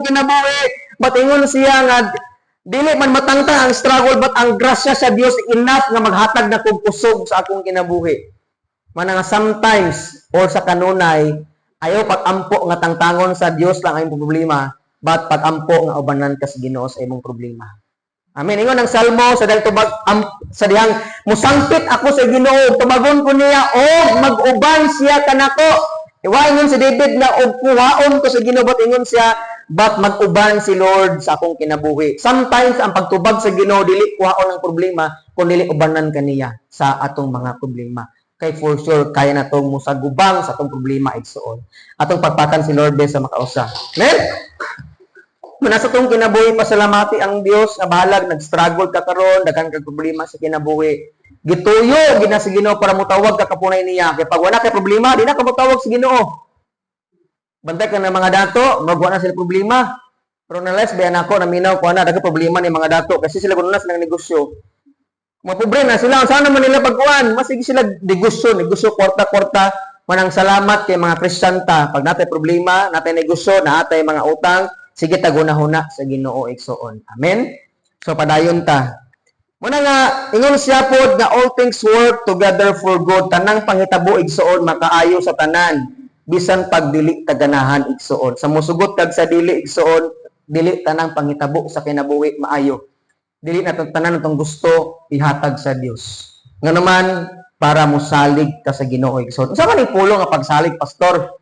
kinabuhi. But ingon siya nga dili man matangtang ang struggle, but ang grasya sa Dios enough nga maghatag na kog kusog sa akong kinabuhi. Man nga sometimes or sa kanunay ayaw pag-ampo nga tangtangon sa Dios lang ang problema, but pag-ampo nga ubanan ka sa Ginoo sa imong problema. Amen. Ingon ang Salmo sa dahil tubag sa dihang musangpit ako sa Ginoo, tumagon ko niya o mag-uban siya kanako. Iwa ingon si David na og kuhaon ko sa Ginoo, but ingon siya but mag-uban si Lord sa akong kinabuhi. Sometimes ang pagtubag sa Ginoo dili kuhaon ang problema, kun dili ubanan kaniya sa atong mga problema. Kay for sure kaya natong musagubang sa atong problema igsuon. Atong pagpatan si Lord sa makausa. Amen. Muna sa itong kinabuhi, pasalamati ang Diyos na bahalag, nag-struggle ka karon, daghan kag problema sa kinabuhi. Gituyo, gina sa Ginoo para mutawag ka kapunay niya. Kaya pag wala kay problema, di na ka mutawag sa Ginoo. Bantay ka ng mga dato, magwa na sila problema. Pero nalas, bayan ako, naminaw ko na, daghan problema ni mga dato. Kasi sila kununas ng negosyo. Mapobre na sila, saan naman nila pagkuhan? Masige sila negosyo, kwarta-kwarta. Manang salamat kay mga Kristiyanta. Pag natay problema, natay negosyo, natay mga utang, sige tagunahuna sa Ginoo igsoon. Amen. So padayon ta. Muna nga ingon siya pod nga all things work together for good. Tanang panghitabo igsoon makaayo sa tanan bisan pag dili kaganahan igsoon. Sa musugot kag sa dili igsoon, dili tanang panghitabo sa kinabuhi maayo. Dili na tanan natong gusto ihatag sa Dios. Nga naman para mosalig ka sa Ginoo igsoon. Unsa man ipulong nga pagsalig, pastor?